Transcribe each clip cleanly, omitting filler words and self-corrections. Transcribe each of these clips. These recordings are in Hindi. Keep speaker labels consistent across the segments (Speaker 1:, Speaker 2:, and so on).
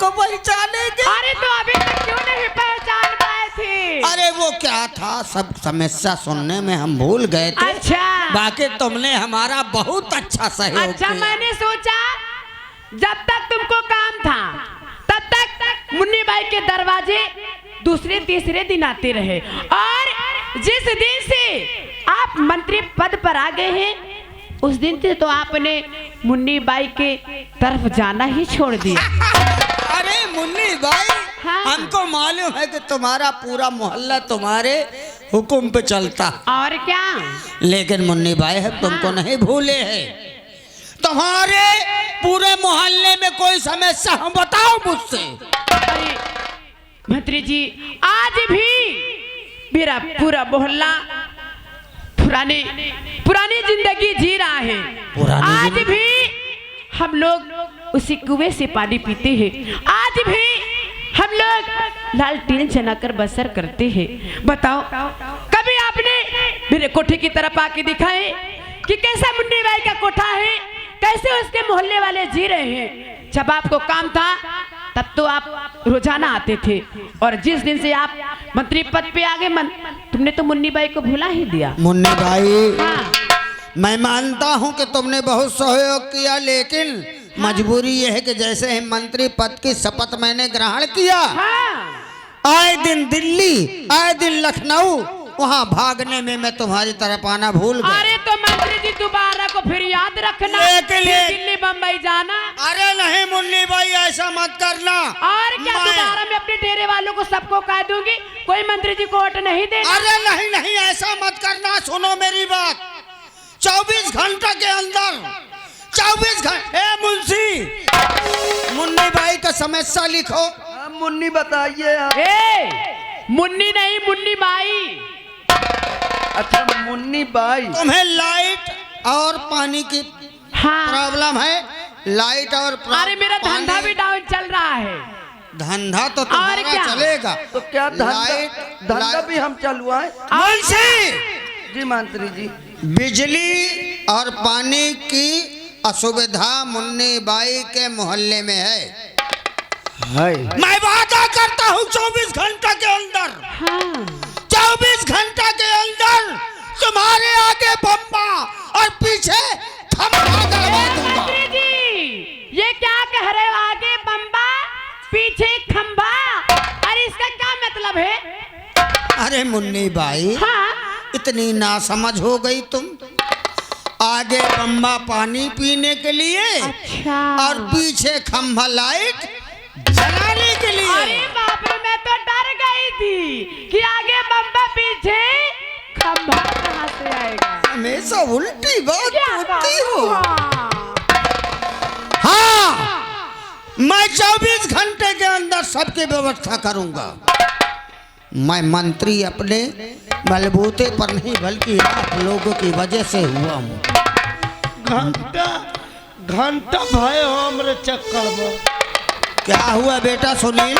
Speaker 1: हमको पहचानेंगे?
Speaker 2: अरे तो अभी तक क्यों नहीं पहचान पाए थे?
Speaker 1: अरे वो क्या था, सब समस्या सुनने में हम भूल गए थे।
Speaker 2: अच्छा,
Speaker 1: बाकी तुमने हमारा बहुत अच्छा सहयोग
Speaker 2: अच्छा
Speaker 1: किया।
Speaker 2: मैंने सोचा जब तक तुमको काम था तब तक मुन्नी बाई के दरवाजे दूसरे तीसरे दिन आते रहे, और जिस दिन से आप मंत्री पद पर आ गए हैं उस दिन से तो आपने मुन्नी बाई के तरफ जाना ही छोड़ दिया।
Speaker 1: अरे मुन्नी बाई,
Speaker 2: हाँ।
Speaker 1: हमको मालूम है कि तुम्हारा पूरा मोहल्ला तुम्हारे हुक्म पे चलता,
Speaker 2: और क्या,
Speaker 1: लेकिन मुन्नी बाई हम तुमको नहीं भूले हैं। तुम्हारे पूरे मोहल्ले में कोई समस्या हम बताओ मुझसे।
Speaker 2: अरे मंत्री जी, आज भी मेरा पूरा मोहल्ला पुरानी जिंदगी जी रहा है। आज भी हम लोग उसी कुएं से पानी पीते हैं, आज भी हम लोग लालटेन जलाकर बसर करते हैं। बताओ, कभी आपने मेरे कोठे की तरफ आके दिखाए कि कैसा मुन्नी बाई का कोठा है, कैसे उसके मोहल्ले वाले जी रहे हैं? जब आपको काम था तब तो आप रोजाना आते थे, और जिस दिन से आप मंत्री पद पे आ गए तुमने तो मुन्नी बाई को भुला ही दिया।
Speaker 1: मुन्नी बाई,
Speaker 2: हाँ।
Speaker 1: मैं मानता हूँ कि तुमने बहुत सहयोग किया, लेकिन मजबूरी यह है कि जैसे ही मंत्री पद की शपथ मैंने ग्रहण किया,
Speaker 2: हाँ।
Speaker 1: आए दिन दिल्ली, आए दिन लखनऊ, वहाँ भागने में मैं तुम्हारी तरफ आना भूल गया।
Speaker 2: अरे तो मंत्री जी दोबारा को फिर याद रखना,
Speaker 1: लेकिन
Speaker 2: दिल्ली बम्बई जाना।
Speaker 1: अरे नहीं मुन्नी बाई, ऐसा मत करना।
Speaker 2: और क्या, दोबारा मैं अपने डेरे वालों को सबको कह दूंगी कोई मंत्री जी को वोट नहीं देना।
Speaker 1: अरे नहीं नहीं, ऐसा मत करना, सुनो मेरी बात। 24 घंटे के अंदर 24 घंटे, मुंशी मुन्नी बाई का समस्या लिखो।
Speaker 3: मुन्नी बताइए आप।
Speaker 2: मुन्नी नहीं, मुन्नी बाई।
Speaker 3: अच्छा मुन्नी बाई।
Speaker 1: तुम्हें लाइट और पानी की
Speaker 2: हाँ।
Speaker 1: प्रॉब्लम है, लाइट और
Speaker 2: अरे मेरा धंधा भी डाउन चल रहा है।
Speaker 1: धंधा तो तुम्हारा
Speaker 2: क्या?
Speaker 1: चलेगा,
Speaker 3: तो क्या धंधा भी हम चलवाएं?
Speaker 1: मुंशी
Speaker 3: जी मंत्री जी।
Speaker 1: बिजली और पानी की असुविधा मुन्नी बाई के मोहल्ले में है। मैं वादा करता हूँ 24 घंटे के अंदर,
Speaker 2: हाँ।
Speaker 1: 24 घंटे के अंदर तुम्हारे आगे बम्बा और पीछे खंभा गड़वा दूंगा।
Speaker 2: मंत्री जी, ये क्या कह रहे हो? आगे बम्बा पीछे खंभा, अरे इसका क्या मतलब है?
Speaker 1: अरे मुन्नी बाई,
Speaker 2: हाँ।
Speaker 1: इतनी नासमझ हो गई तुम। आगे बम्बा पानी पीने के लिए,
Speaker 2: अच्छा।
Speaker 1: और पीछे खंभा लाइट जलाने के लिए।
Speaker 2: अरे बाप रे, मैं तो डर गई थी कि आगे बम्बा पीछे खंभा कहाँ से आएगा।
Speaker 1: हमेशा उल्टी बात
Speaker 2: क्या
Speaker 1: होती हो।
Speaker 2: हाँ।
Speaker 1: हाँ, मैं 24 घंटे के अंदर सबकी व्यवस्था करूंगा। मैं मंत्री अपने बलबूते पर नहीं बल्कि आप लोगों की वजह से हुआ हूँ।
Speaker 4: घंटा भाई हो हमरे चक्कर में।
Speaker 1: क्या हुआ बेटा सुनील?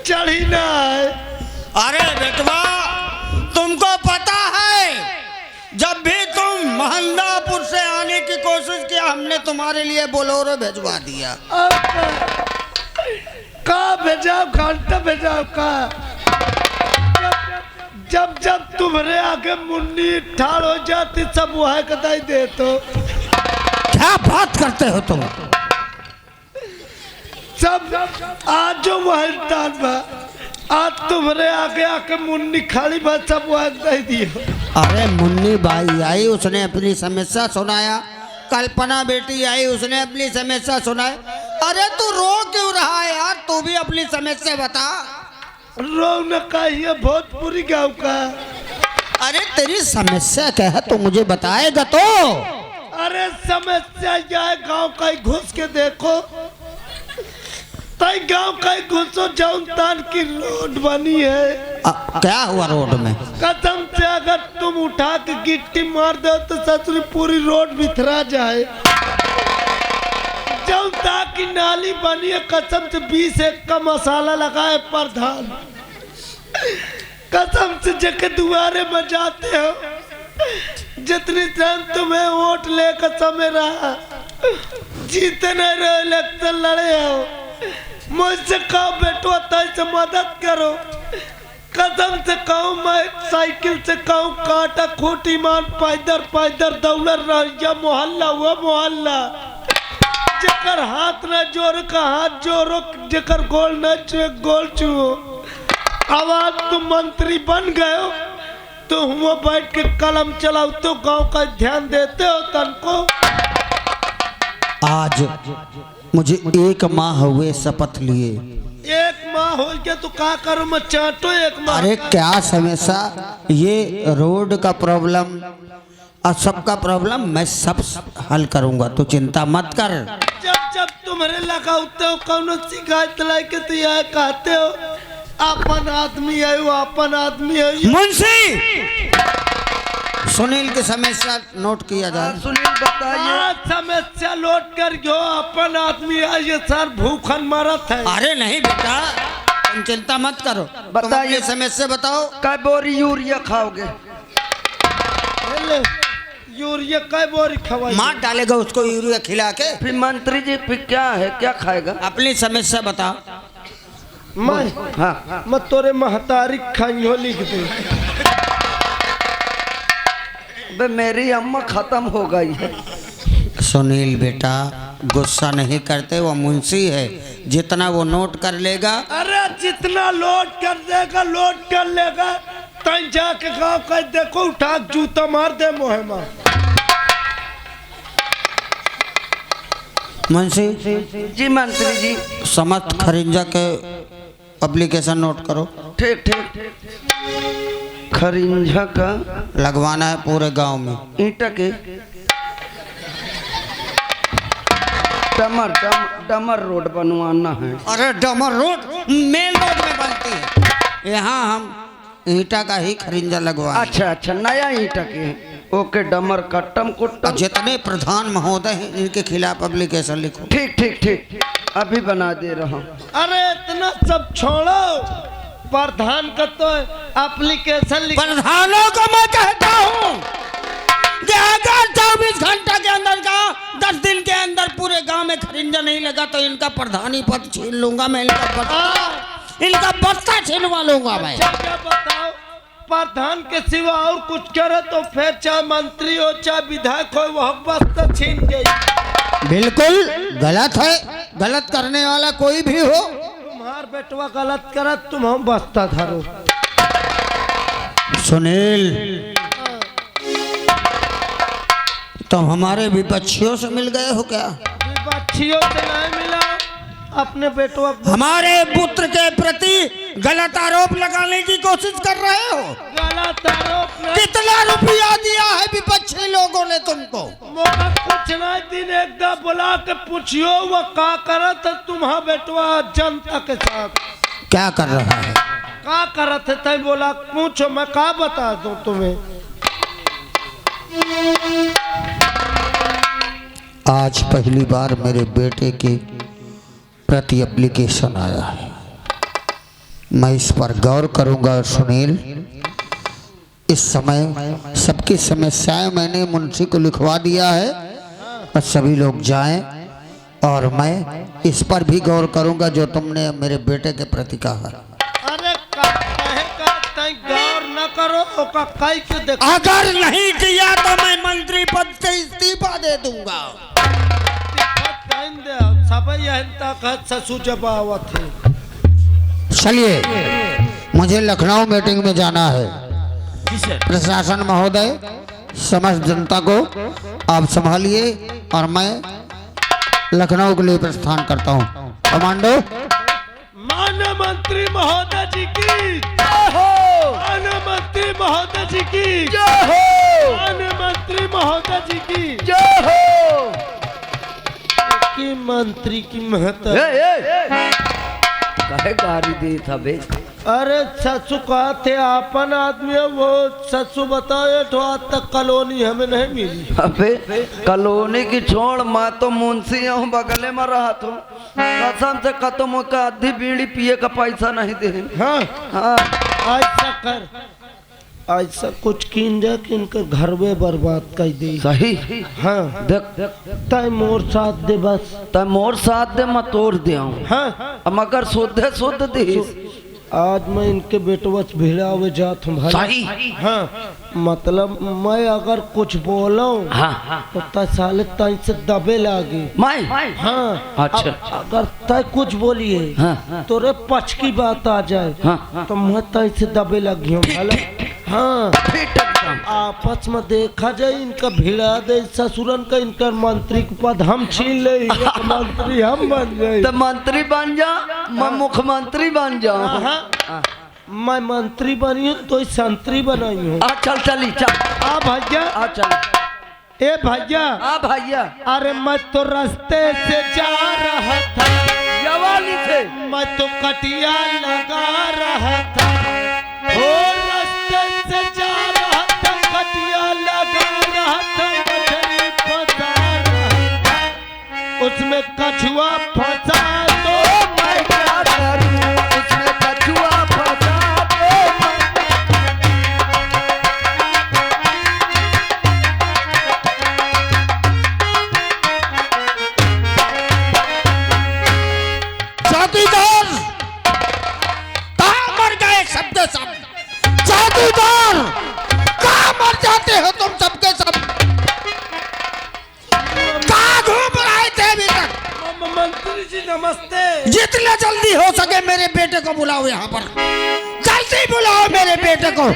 Speaker 4: चढ़ी ना है।
Speaker 1: अरे बेटवा, तुमको पता है जब भी तुम महंदापुर से आने की कोशिश किया, हमने तुम्हारे लिए बोलेरो भेजवा दिया।
Speaker 4: का भेजाओ, घंटा भेजाओ का। जब जब तुम्हारे आगे मुन्नी ठाड़ हो जाती सब वह कदाई दे। तो
Speaker 1: क्या बात करते हो तुम?
Speaker 4: सब आज जो महलतान बा, आज तुम्हारे आगे आके मुन्नी खाली बात सब वह दे दियो।
Speaker 1: अरे मुन्नी बाई आई, उसने अपनी समस्या सुनाया। कल्पना बेटी आई, उसने अपनी समस्या सुनाई। अरे तू रो क्यों रहा है यार? तू भी अपनी समस्या बता।
Speaker 4: रौनक है भोजपुरी गाँव का।
Speaker 1: अरे तेरी समस्या क्या है, तू मुझे बताएगा तो।
Speaker 4: अरे समस्या जाए गांव का घुस के देखो, तय गांव का घुसो जौन तान की रोड बनी है।
Speaker 1: क्या हुआ रोड में?
Speaker 4: कसम से अगर तुम उठा के गिट्टी मार दो तो ससुरी पूरी रोड बिखरा जाए। जौन ता की नाली बनी है, कसम से 20 एक का मसाला लगाए प्रधान। कसम से जके दुआरे में जाते हो, जितनी टाइम तुम्हें वोट लेकर समय रहा, जीते नहीं रहे, इलेक्शन लड़े हो, मुझसे कहो बेटो से मदद करो, कदम से कहूँ, मैं साइकिल से कहूँ, काटा खूटी मान पैदर पैदर दौड़ रही मोहल्ला हुआ मोहल्ला, जेकर हाथ न जोर का हाथ जोरो, जेकर गोल न छुए गोल छुओ। अब आज तुम मंत्री बन गए हो तो हुआ बैठ के कलम चलाओ तो गांव का ध्यान देते हो तनको।
Speaker 1: आज मुझे 1 माह हुए शपथ लिए।
Speaker 4: 1 माह हो गया तो क्या करूं मैं, चाटो 1 माह।
Speaker 1: अरे क्या समस्या, ये रोड का प्रॉब्लम और सबका प्रॉब्लम मैं सब हल करूंगा, तो चिंता मत कर।
Speaker 4: जब जब तुम्हारे लगाते हो कौन शिकायत लाके तो यह कहते हो अपन आदमी आयो, अपन आदमी आयो।
Speaker 1: मुंशी सुनील की समस्या नोट किया जाए।
Speaker 3: सुनील बताइए।
Speaker 4: आज समस्या लौट कर गयो, अपन आदमी आइए सर, भूखन मरत है।
Speaker 1: अरे नहीं बेटा, तुम चिंता मत करो,
Speaker 3: बताइए।
Speaker 1: बताइए समस्या बताओ।
Speaker 3: कै बोरी यूरिया खाओगे?
Speaker 4: ले, यूरिया कै बोरी खवाई?
Speaker 1: मार डालेगा उसको यूरिया खिला के।
Speaker 3: फिर मंत्री जी फिर क्या है, क्या खाएगा?
Speaker 1: अपनी समस्या बताओ।
Speaker 3: हाँ
Speaker 4: मैं तोरे महतारी खाइयो लिख दे।
Speaker 3: बे मेरी अम्मा खत्म हो गई है।
Speaker 1: सुनील बेटा गुस्सा नहीं करते, वो मुंशी है, जितना वो नोट कर लेगा।
Speaker 4: अरे जितना लोड कर देगा लोड कर लेगा, तय जाके गाँव का देखो उठा जूता मार दे मोहमा।
Speaker 1: मुंशी
Speaker 3: जी मंत्री जी।
Speaker 1: समस्त खरिंजा के एप्लीकेशन नोट करो।
Speaker 3: ठीक ठीक। खरिंजा का
Speaker 1: लगवाना है पूरे गांव में।
Speaker 3: ईंटा के डमर रोड बनवाना है।
Speaker 1: अरे डमर रोड मेन रोड में बनती है, यहाँ हम ईंटा का ही खरिंजा लगवा।
Speaker 3: अच्छा अच्छा, नया ईंटा के। ओके, डमर कट्टम कुट्टम।
Speaker 1: जितने प्रधान महोदय हैं इनके खिलाफ एप्लीकेशन लिखो।
Speaker 3: ठीक ठीक ठीक, अभी बना दे रहा हूँ।
Speaker 4: अरे इतना सब छोड़ो, प्रधान का तो एप्लीकेशन लिख।
Speaker 1: प्रधानों को मैं कहता हूँ कि अगर 24 घंटा के अंदर का 10 दिन के अंदर पूरे गांव में खरिंजा नहीं लगा तो इनका प्रधानी पद छीन लूंगा मैं, इनका बस्ता छीनवा लूंगा मैं।
Speaker 4: क्या बताओ, प्रधान के सिवा और कुछ करे तो फिर चाहे मंत्री हो चाहे विधायक हो वह बस्ता छीन गई।
Speaker 1: बिल्कुल गलत है, गलत करने वाला कोई भी हो।
Speaker 4: तुम्हार बेटवा गलत करे तुम हम बस्ता धरो।
Speaker 1: सुनील तुम हमारे विपक्षियों से मिल गए हो क्या?
Speaker 4: विपक्षियों से नहीं मिला, अपने बेटवा
Speaker 1: हमारे पुत्र के प्रति गलत आरोप लगाने की कोशिश कर रहे हो।
Speaker 4: गलत आरोप नहीं।
Speaker 1: कितना रुपया दिया है विपक्षी लोगों ने तुमको?
Speaker 4: मोका कुछ नहीं, दिन एकदम बुला के पूछियो वो का करत है तुम्हारा बेटवा जनता के साथ।
Speaker 1: क्या कर रहा है?
Speaker 4: का करत है तय बोला पूछो, मैं का बता दूं तुम्हें।
Speaker 1: आज पहली बार मेरे बेटे के प्रति एप्लीकेशन आया है, मैं इस पर गौर करूंगा। सुनील इस समय सबकी समस्याएं मैंने मुंशी को लिखवा दिया है और सभी लोग जाएं, और मैं इस पर भी गौर करूंगा जो तुमने मेरे बेटे के प्रति कहा है।
Speaker 4: अरे कहे का तय गौर न करो, ओका कई के देखो।
Speaker 1: अगर नहीं किया तो मैं मंत्री पद से इस्तीफा दे दूंगा।
Speaker 4: सब ससु जब आवत है।
Speaker 1: चलिए मुझे लखनऊ मीटिंग में जाना है। प्रशासन महोदय समस्त जनता को आप संभालिए और मैं लखनऊ के लिए प्रस्थान करता हूँ। कमांडो।
Speaker 4: माननीय मंत्री महोदय जी की जय हो। माननीय मंत्री महोदय जी की जय हो। माननीय मंत्री महोदय जी की जय हो। की मंत्री की महत्व
Speaker 3: काहे गाड़ी दे था बे?
Speaker 4: अरे ससु कहा थे अपन आदमी है, वो ससु बताओ तो आज तक कॉलोनी हमें नहीं मिली।
Speaker 3: अबे कॉलोनी की छोड़, मैं तो मुंशी हूँ, बगले में रहा तो कसम से खत्म का आधी बीड़ी पिए का पैसा नहीं दे।
Speaker 4: हाँ
Speaker 3: हाँ
Speaker 4: ऐसा कर, ऐसा कुछ कीन जा कि इनका घर में बर्बाद कर दे।
Speaker 3: सही।
Speaker 4: हाँ
Speaker 3: देख
Speaker 4: तय मोर साथ दे बस।
Speaker 3: त मोर साथ दे मैं तोड़ दे
Speaker 4: हाँ
Speaker 3: मगर शुद्ध दे।
Speaker 4: आज मैं इनके बेटवा भिड़ा हुए जात हूँ भाई।
Speaker 3: सही।
Speaker 4: हाँ मतलब मैं अगर कुछ बोला
Speaker 3: हाँ
Speaker 4: तो तय साले तय से दबे लागे।
Speaker 3: मैं
Speaker 4: हाँ
Speaker 3: अच्छा।
Speaker 4: अगर तय कुछ बोलिए
Speaker 3: हाँ
Speaker 4: तो रे पछ की बात आ जाए
Speaker 3: हाँ
Speaker 4: तो मैं तय से दबे लगी हूँ भला। हाँ आपस में देखा जाए इनका भिड़ा दे ससुरन का इनका मंत्री के पद हम छीन ले मंत्री हम बन जाए।
Speaker 3: तो मंत्री बन जा मैं मुख्यमंत्री बन जाऊँ।
Speaker 4: मैं मंत्री बनी हूँ तो संतरी बनाई हूँ।
Speaker 3: चल चली चल
Speaker 4: आ भैया
Speaker 3: आ चल।
Speaker 4: ए भैया
Speaker 3: आ भैया
Speaker 4: अरे मैं तो रास्ते से जा रहा था
Speaker 3: जवानी थे
Speaker 4: मैं तो कटिया लगा रहा था ओ रास्ते से जा रहा था कटिया लगा रहा था मछली फंसा रहा था उसमें कछुआ फंसा तो
Speaker 3: मैं क्या करूं उसमें कछुआ फंसा
Speaker 1: जादूगर कहाँ मर गए सबके सब? जादूगर कहाँ मर जाते हो तुम सबके सब? कहाँ घूम रहे थे अभी तक?
Speaker 4: मंत्री जी नमस्ते।
Speaker 1: जितना जल्दी हो सके मेरे बेटे को बुलाओ यहाँ पर। जल्दी बुलाओ मेरे बेटे को।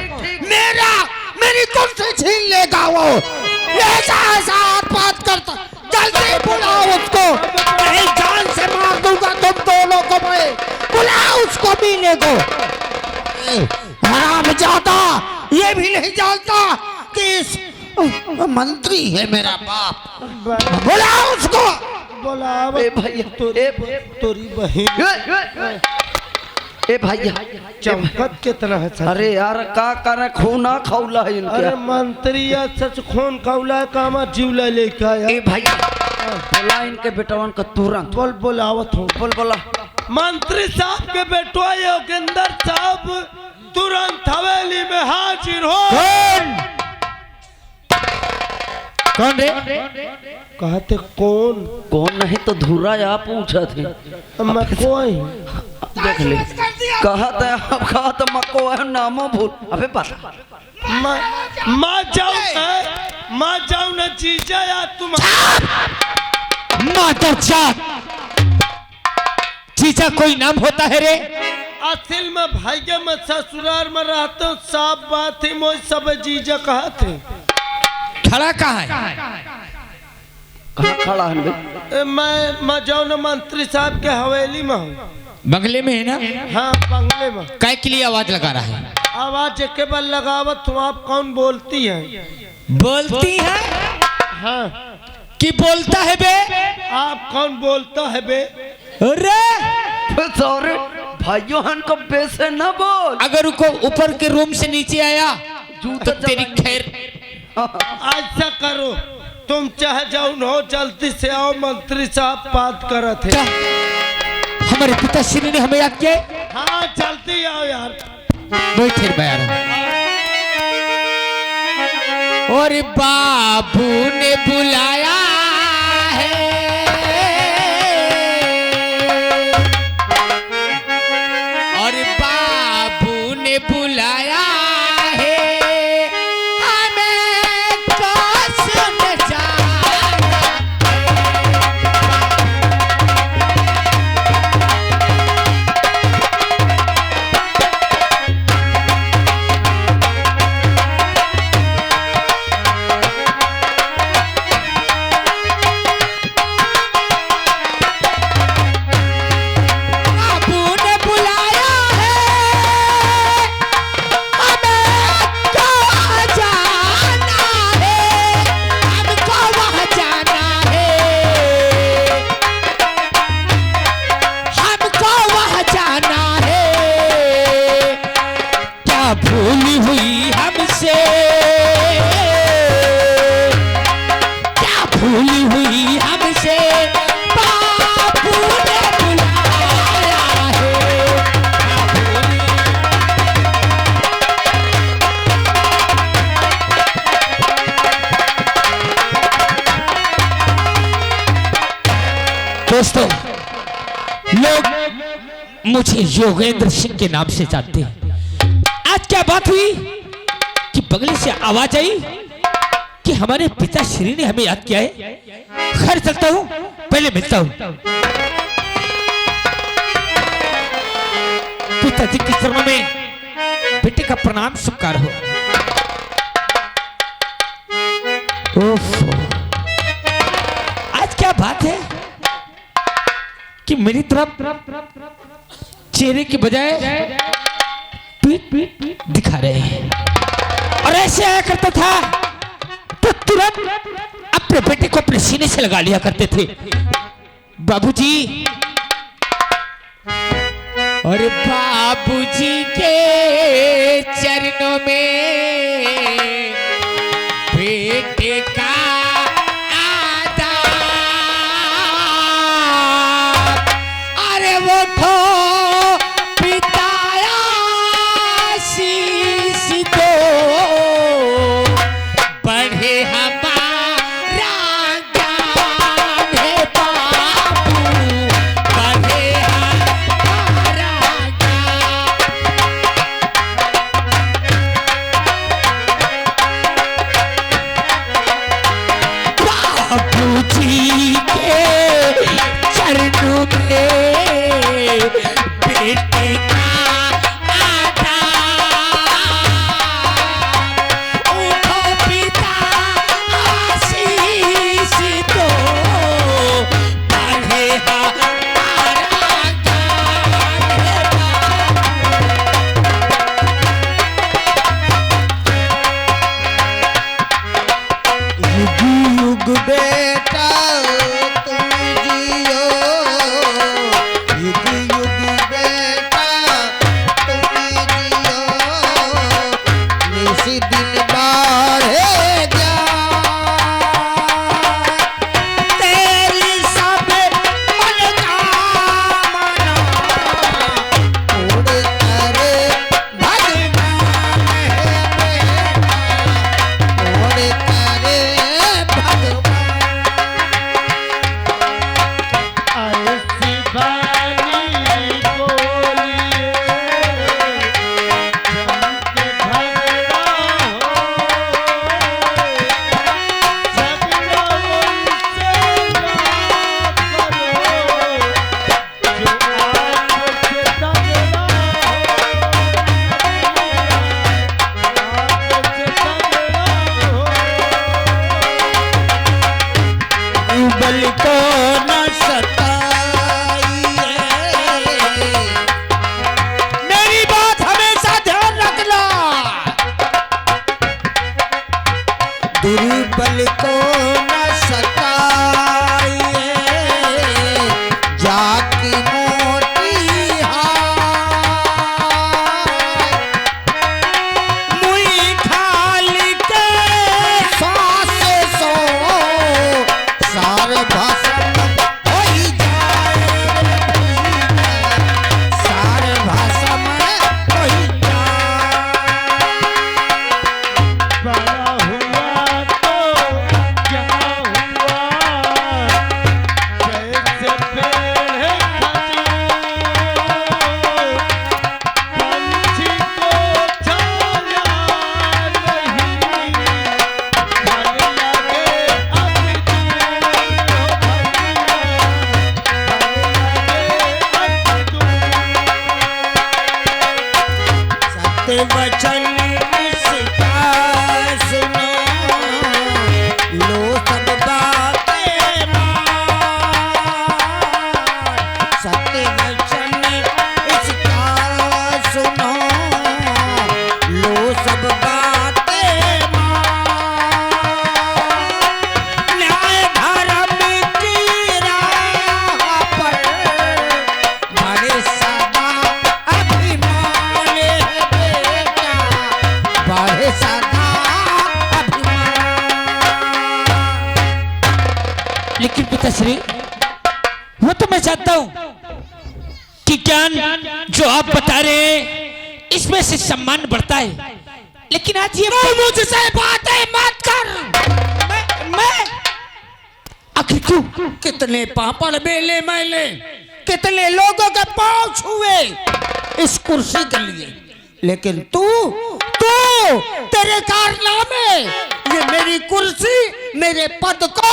Speaker 1: मेरी कुर्सी छीन लेगा वो। ऐसा बात करता। जल्दी बुलाओ उसको। नहीं जान से मार दूंगा तुम दोनों को मैं। बुलाओ उसको मीने को। हरामजादा ये भी नहीं जानता कि इस मंत्री है मेरा बाप। बुलाओ उसको।
Speaker 4: बोला
Speaker 3: ए भैया
Speaker 4: तोरी बहन
Speaker 3: ए भैया
Speaker 4: चमकत कितना है।
Speaker 3: अरे यार का करे खूना खौला है इनके।
Speaker 4: अरे मंत्री या सच खून खौला है कामा जीवला लेके आया।
Speaker 3: ए भैया बोला इनके बेटवन का तुरंत
Speaker 4: बोलावत हूँ।
Speaker 3: बोला
Speaker 4: मंत्री साहब के बेटवा योगेंद्र साहब तुरंत हवेली में हाजिर हो।
Speaker 1: कौन रे?
Speaker 4: कहते कौन
Speaker 3: कौन नहीं तो धुरा या पूछा थे।
Speaker 4: मैं कोई
Speaker 3: देख ले कहा तो मको है नामो भूल अबे बता
Speaker 4: माँ जाऊ न जीजा या तुम
Speaker 1: जीजा कोई नाम होता है रे?
Speaker 4: असल में भाई मैं ससुराल में रहता हूँ साफ बात है मुझे सब जीजा कहा थे।
Speaker 1: खड़ा कहाँ है?
Speaker 3: कहाँ खड़ा है?
Speaker 4: मैं जाऊँ न मंत्री साहब के हवेली में हूँ।
Speaker 1: बंगले में है ना?
Speaker 4: हाँ बंगले में।
Speaker 1: काय के लिए आवाज लगा रहा है?
Speaker 4: आवाज के बल लगावत तुम आप कौन बोलती है?
Speaker 1: बोलती है?
Speaker 4: हाँ
Speaker 1: कि बोलता है बे?
Speaker 4: आप कौन बोलता है बे?
Speaker 1: अरे
Speaker 3: सॉरी भाइयों हन को बेसे न बोल।
Speaker 1: अगर उनको ऊपर के रूम से नीचे आया
Speaker 3: जूता
Speaker 1: तो तेरी खैर।
Speaker 4: ऐसा करो तुम चाहे जाओ न जल्दी से आओ मंत्री साहब बात कर थे।
Speaker 1: हमारे पिताश्री ने हमें याद किया।
Speaker 4: हाँ जल्दी आओ यार।
Speaker 1: बैठे बैठ। और बाबू ने बुलाया है और बाबू ने बुलाया है हमें कसम जाना।
Speaker 5: दोस्तों, लोग मुझे योगेंद्र सिंह के नाम से जानते हैं। आज क्या बात हुई कि बगल से आवाज आई कि हमारे पिताश्री ने हमें याद किया है। खैर चलता हूं, पहले मिलता हूं। पिताजी के चरणों में बेटे का प्रणाम स्वीकार हो। ओफो, आज क्या बात है कि मेरी तरफ चेहरे की बजाय पीठ दिखा रहे हैं। और ऐसे आया करता था तो तुरंत अपने बेटे को अपने सीने से लगा लिया करते थे। बाबूजी, और बाबूजी के चरणों में बेटे का आदर, अरे वो ठो पिताया शीश दो, बढ़े हमारा ज्ञान है बाबू, बढ़े हमारा बाबूजी के चरणों में बेटे का आदर, उठो पिता आशीष दो, बढ़े हमारा ज्ञान है
Speaker 1: युग युग बेटा तुम जियो, युग युग बेटा तुम जियो, निस दिन बाढ़े जा,
Speaker 5: तेरी सब मनोकामना
Speaker 1: पूर्ण करे भगवान है बेटा, पूर्ण करे भगवान।
Speaker 4: ऐसी बानी बोलिए जम के झगड़ा हो, झगड़ा उनसे ना करो, जो आपसे झगड़ा हो, आपसे झगड़ा हो।
Speaker 1: उबल को न सताइए,
Speaker 5: मेरी बात हमेशा ध्यान रखना।
Speaker 1: दुर्बल को न सताइए, जाति मोटी हाय,
Speaker 5: मुई खाली के
Speaker 1: सांस सो सार भस्म होई जाए, सार भस्म होई जाए।
Speaker 4: बड़ा हुआ तो क्या हुआ, जैसे पेड़ है खजूर, पंछी को छाया नहीं, घर लगे अब दूर हो भैया, घर लगे अब दूर।
Speaker 1: सत्य वचन इसका सुनो, लो सब बातें मान, सत्य वचन इसका सुनो, लो सब बातें मान। न्याय धर्म की राह पर बड़े सदा अभिमान है बेटा, बड़े सदा अभिमान।
Speaker 5: लेकिन पिताश्री, वो तो मैं जानता हूं कि ज्ञान जो आप बता रहे हैं इसमें से सम्मान बढ़ता है, लेकिन आज ये मुझसे बातें मत कर। आखिर क्यों?
Speaker 1: कितने पापड़ बेले मैंने, कितने लोगों के पांव छुए इस कुर्सी के लिए, लेकिन तू तेरे कारनामे ये मेरी कुर्सी, मेरे पद को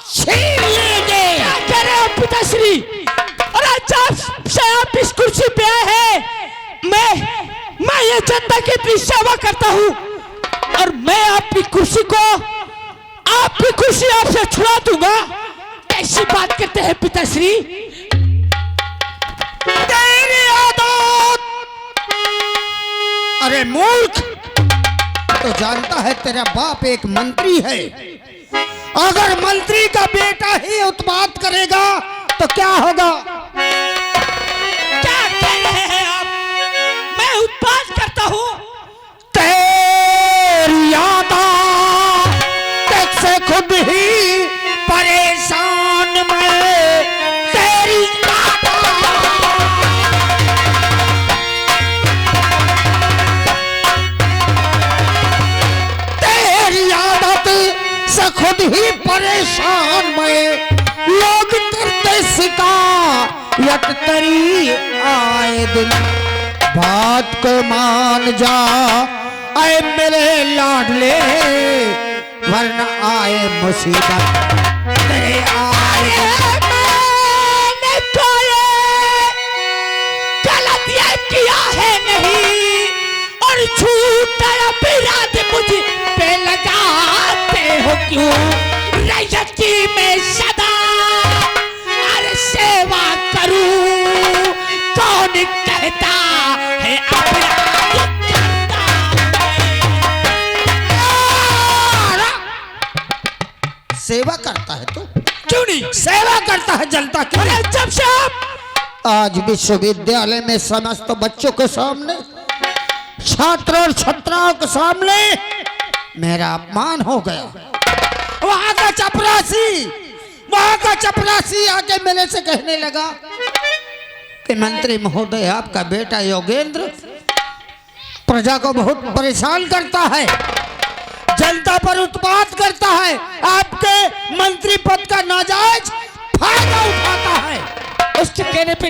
Speaker 1: छीन लेंगे।
Speaker 5: क्या कह रहे हो पिताश्री? अरे जब से आप इस कुर्सी पे आए हैं, मैं ये जनता की इतनी सेवा करता हूँ, और मैं आपकी कुर्सी आपसे छुड़ा दूंगा? कैसी बात करते हैं पिताश्री?
Speaker 1: तेरी आदत, अरे मूर्ख, तो जानता है तेरा बाप एक मंत्री है। अगर मंत्री का बेटा ही उत्पात करेगा तो क्या होगा?
Speaker 5: क्या कह रहे हैं आप? मैं उत्पात करता हूँ?
Speaker 1: तेरी आदत देख से खुद ही परेशान मैं, तेरी आदत से खुद ही परेशान मैं, लोग करते शिकायत तेरी आए दिन, बात को मान जा आए मेरे लाडले, वरना आए मुसीबत तेरे आए।
Speaker 5: मैंने तो ये गलतियां किया है नहीं, और झूठा अपराध मुझ पे लगाते हो क्यों? रैयत की मैं सदा हर सेवा करूं, कौन कहता है अपराध करता मैं?
Speaker 1: सेवा करता है तू?
Speaker 5: क्यों नहीं?
Speaker 1: सेवा करता है जनता की।
Speaker 5: अरे जब से आप
Speaker 1: आज विश्वविद्यालय में समस्त बच्चों के सामने, छात्र और छात्राओं के सामने मेरा अपमान हो गया। वहां का चपरासी आके मेरे से कहने लगा कि मंत्री महोदय, आपका बेटा योगेंद्र प्रजा को बहुत परेशान करता है, जनता पर उत्पात करता है, आपके मंत्री पद का नाजायज फायदा उठाता है।
Speaker 5: उसके कहने पे